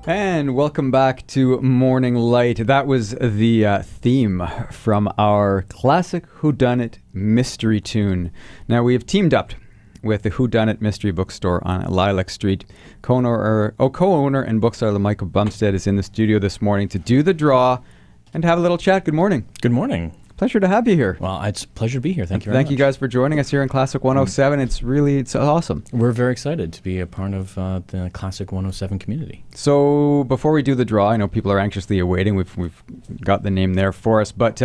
And welcome back to Morning Light. That was the theme from our Classic Whodunit Mystery Tune. Now, we have teamed up with the Whodunit Mystery Bookstore on Lilac Street. Co-owner and bookseller Michael Bumsted is in the studio this morning to do the draw and have a little chat. Good morning. Good morning. Pleasure to have you here. Well, it's a pleasure to be here. Thank you very much. Thank you guys for joining us here in Classic 107. It's awesome. We're very excited to be a part of the Classic 107 community. So before we do the draw, I know people are anxiously awaiting. We've got the name there for us, but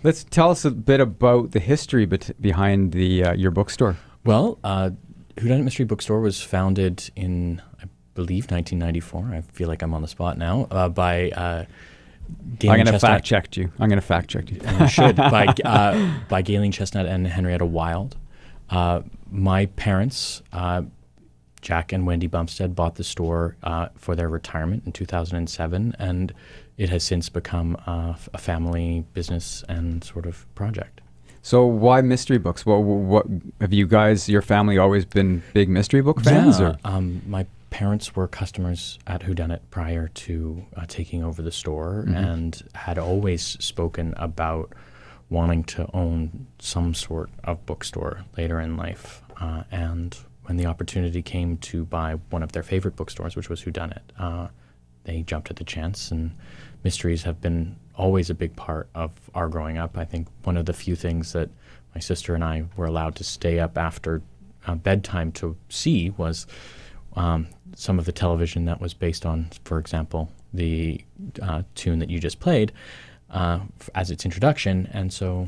let's tell us a bit about the history behind your bookstore. Well, Whodunit Mystery Bookstore was founded in, I believe, 1994. I feel like I'm on the spot now, by Galen I'm going to Chestnut. fact check you. You should. By Galen Chestnut and Henrietta Wild. My parents, Jack and Wendy Bumsted, bought the store for their retirement in 2007, and it has since become a family business and sort of project. So why mystery books? Well, what have you guys, your family, always been big mystery book fans? Yeah, my parents were customers at Whodunit prior to taking over the store, and had always spoken about wanting to own some sort of bookstore later in life. And when the opportunity came to buy one of their favorite bookstores, which was Whodunit, they jumped at the chance, and mysteries have been always a big part of our growing up. I think one of the few things that my sister and I were allowed to stay up after bedtime to see was some of the television that was based on, for example, the tune that you just played as its introduction. And so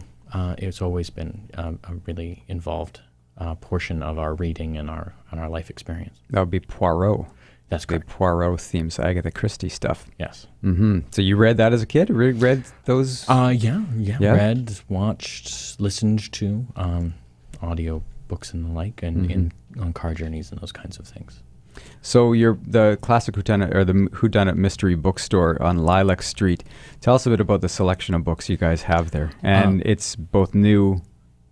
it's always been a really involved portion of our reading and our life experience. That would be Poirot. That's correct. The Poirot themes, Agatha Christie stuff. Yes. So you read that as a kid? Read those? Yeah. Read, watched, listened to audio books and the like, and on car journeys and those kinds of things. So you're the Classic Whodunit, or the Whodunit Mystery Bookstore on Lilac Street. Tell us a bit about the selection of books you guys have there, and it's both new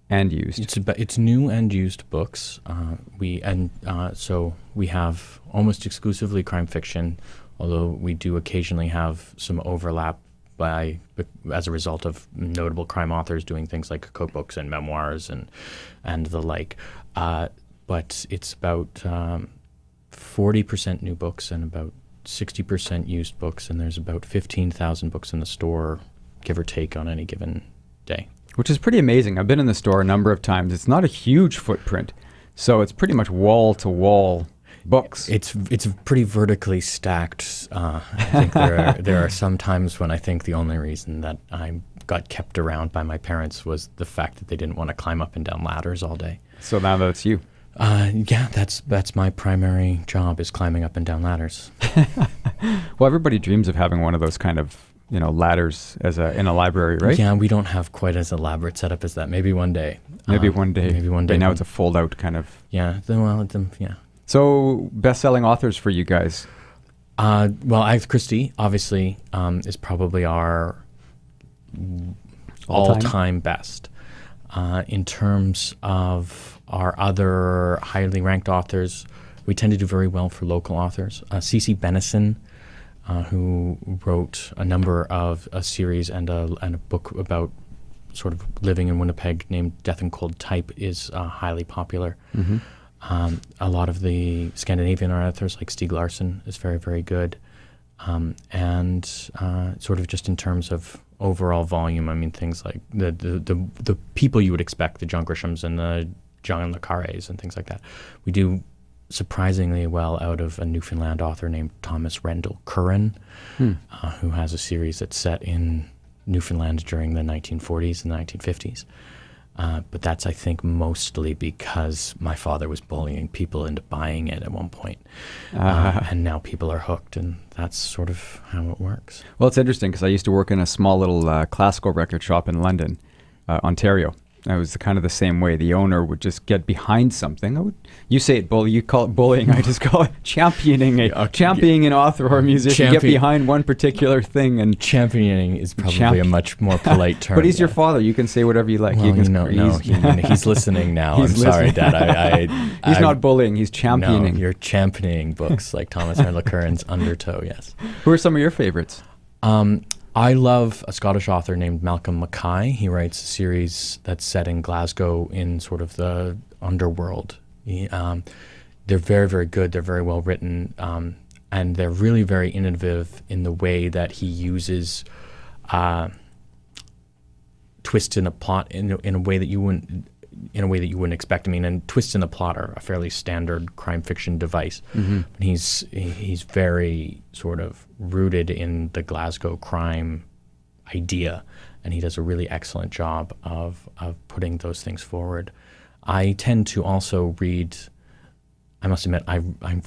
and used. It's new and used books. So we have almost exclusively crime fiction, although we do occasionally have some overlap as a result of notable crime authors doing things like cookbooks and memoirs and the like. But it's about 40% new books and about 60% used books, and there's about 15,000 books in the store, give or take, on any given day. Which is pretty amazing. I've been in the store a number of times. It's not a huge footprint, so it's pretty much wall-to-wall books. It's pretty vertically stacked. I think there are some times when I think the only reason that I got kept around by my parents was the fact that they didn't want to climb up and down ladders all day. So now that's you. Yeah, that's my primary job, is climbing up and down ladders. Well, everybody dreams of having one of those kind of ladders in a library, right? Yeah, we don't have quite as elaborate setup as that. Maybe one day. Maybe one day. Right now it's a fold-out kind of. Yeah. Yeah. So, best-selling authors for you guys? Well, Agatha Christie, obviously, is probably our all-time best. In terms of our other highly ranked authors, we tend to do very well for local authors. C.C. Benison, who wrote a number of a series and a book about sort of living in Winnipeg named Death and Cold Type, is highly popular. A lot of the Scandinavian authors like Stieg Larsson is very, very good. And sort of just in terms of overall volume, I mean, things like the people you would expect, the John Grishams and the John le Carrés and things like that. We do surprisingly well out of a Newfoundland author named Thomas Rendell Curran, who has a series that's set in Newfoundland during the 1940s and the 1950s. But that's, I think, mostly because my father was bullying people into buying it at one point. And now people are hooked, and that's sort of how it works. Well, it's interesting because I used to work in a small little classical record shop in London, Ontario. I was kind of the same way. The owner would just get behind something. You say it bully, you call it bullying. I just call it championing an author or a musician. Get behind one particular thing. And championing is probably a much more polite term. But he's your father. You can say whatever you like. Well, he's listening now. Sorry, Dad. He's not bullying. He's championing. No, you're championing books like Thomas Harlequin's Undertow. Yes. Who are some of your favorites? I love a Scottish author named Malcolm Mackay. He writes a series that's set in Glasgow in sort of the underworld. They're very, very good. They're very well written, and they're really very innovative in the way that he uses twists in a plot in a way that you wouldn't expect. I mean, and twists in the plot are a fairly standard crime fiction device. Mm-hmm. He's very sort of rooted in the Glasgow crime idea, and he does a really excellent job of putting those things forward. I tend to also read. I must admit, I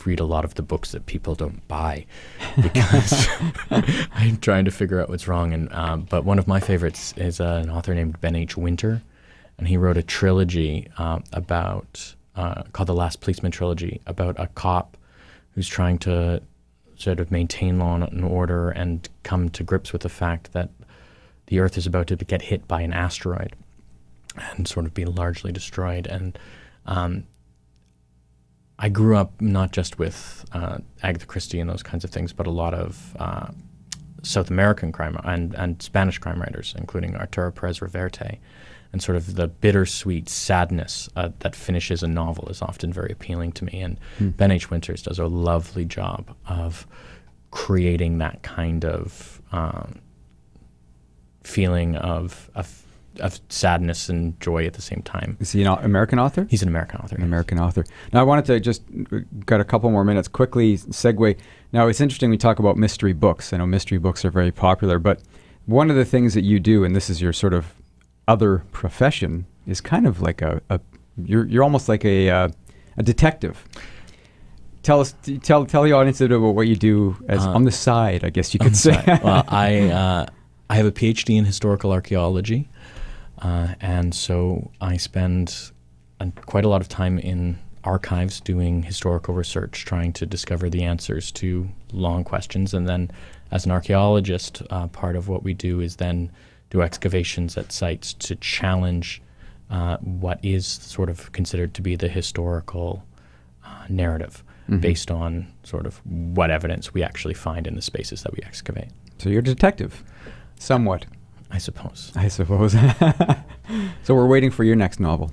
read a lot of the books that people don't buy because I'm trying to figure out what's wrong. And but one of my favorites is an author named Ben H. Winter. And he wrote a trilogy about called The Last Policeman Trilogy, about a cop who's trying to sort of maintain law and order and come to grips with the fact that the Earth is about to get hit by an asteroid and sort of be largely destroyed. And I grew up not just with Agatha Christie and those kinds of things, but a lot of South American crime and Spanish crime writers, including Arturo Pérez Reverte. And sort of the bittersweet sadness that finishes a novel is often very appealing to me. And Ben H. Winters does a lovely job of creating that kind of feeling of sadness and joy at the same time. Is he an American author? He's an American author. An American author. Now, I wanted to just got a couple more minutes, quickly segue. Now, it's interesting we talk about mystery books. I know mystery books are very popular, but one of the things that you do, and this is your sort of other profession, is kind of like you're almost like a detective. Tell the audience a bit about what you do as on the side, I guess you could say. Well, I have a PhD in historical archaeology, and so I spend quite a lot of time in archives doing historical research, trying to discover the answers to long questions. And then as an archaeologist, part of what we do is then do excavations at sites to challenge what is sort of considered to be the historical narrative based on sort of what evidence we actually find in the spaces that we excavate. So you're a detective, somewhat. I suppose. So we're waiting for your next novel.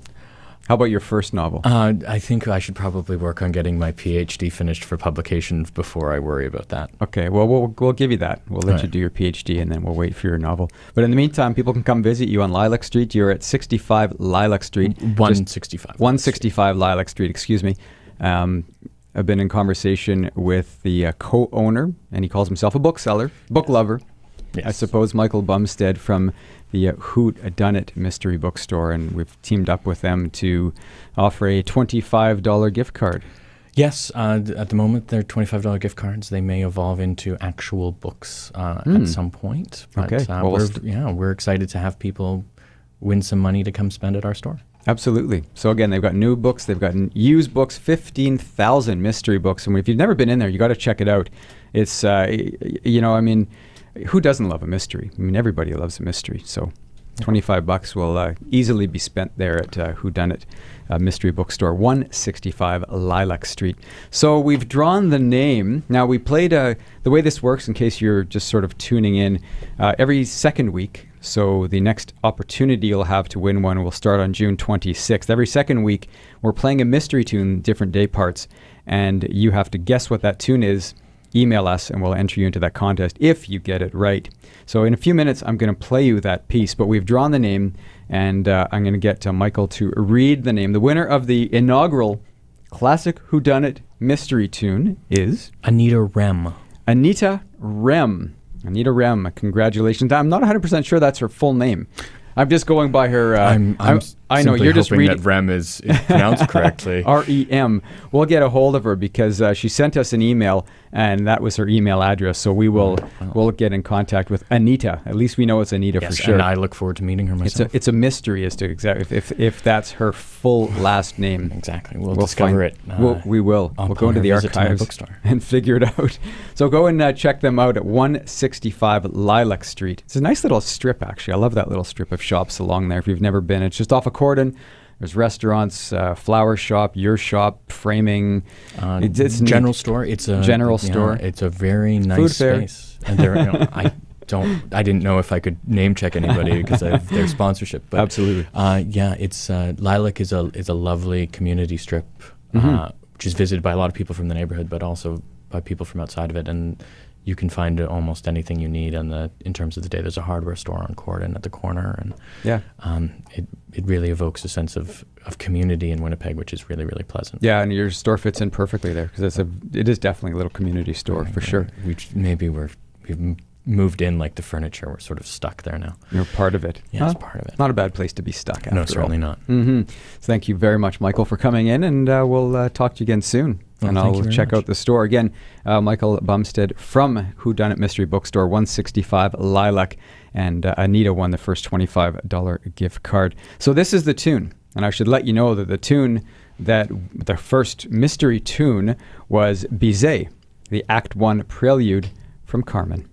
How about your first novel? I think I should probably work on getting my PhD finished for publication before I worry about that. Okay, well, we'll give you that. We'll let you do your PhD, and then we'll wait for your novel. But in the meantime, people can come visit you on Lilac Street. You're at 65 Lilac Street. 165. 165 Lilac Street, excuse me. I've been in conversation with the co-owner, and he calls himself a bookseller, book lover. Yes. I suppose Michael Bumsted from the Whodunit Mystery Bookstore, and we've teamed up with them to offer a $25 gift card. Yes, at the moment they're $25 gift cards. They may evolve into actual books at some point. But, okay. We're excited to have people win some money to come spend at our store. Absolutely. So again, they've got new books, they've got used books, 15,000 mystery books, and if you've never been in there, you got to check it out. It's who doesn't love a mystery? I mean, everybody loves a mystery. So $25 will easily be spent there at Whodunit Mystery Bookstore, 165 Lilac Street. So we've drawn the name. Now, we played the way this works, in case you're just sort of tuning in, every second week. So the next opportunity you'll have to win one will start on June 26th. Every second week, we're playing a mystery tune, different day parts, and you have to guess what that tune is. Email us and we'll enter you into that contest if you get it right. So in a few minutes, I'm going to play you that piece, but we've drawn the name, and I'm going to get Michael to read the name. The winner of the inaugural Classic Whodunit Mystery Tune is Anita Rem. Anita Rem. Anita Rem, congratulations. I'm not 100% sure that's her full name. I'm just going by her. I know, simply you're just hoping reading. that Rem is pronounced correctly. REM. We'll get a hold of her because she sent us an email, and that was her email address. So we'll get in contact with Anita. At least we know it's Anita for sure. And I look forward to meeting her myself. It's a mystery as to exactly if that's her full last name. Exactly. We'll discover it. We will. We'll go into the archives bookstore and figure it out. So go and check them out at 165 Lilac Street. It's a nice little strip, actually. I love that little strip of shops along there. If you've never been, it's just off of Cordon. There's restaurants, flower shop, your shop, framing. It's general store. It's a general store. It's a very nice Food space. And there, I didn't know if I could name check anybody because of their sponsorship. But absolutely. It's Lilac is a lovely community strip, which is visited by a lot of people from the neighborhood, but also by people from outside of it. And you can find almost anything you need in terms of the day. There's a hardware store on Cordon at the corner, and it really evokes a sense of community in Winnipeg, which is really, really pleasant. Yeah, and your store fits in perfectly there because it is definitely a little community store for sure. We've moved in like the furniture. We're sort of stuck there now. You're part of it. Yeah, it's part of it. Not a bad place to be stuck after No, certainly all. not. So thank you very much, Michael, for coming in, and we'll talk to you again soon. And I'll check out the store. Again, Michael Bumsted from Whodunit Mystery Bookstore, 165 Lilac, and Anita won the first $25 gift card. So this is the tune, and I should let you know that the first mystery tune was Bizet, the Act 1 prelude from Carmen.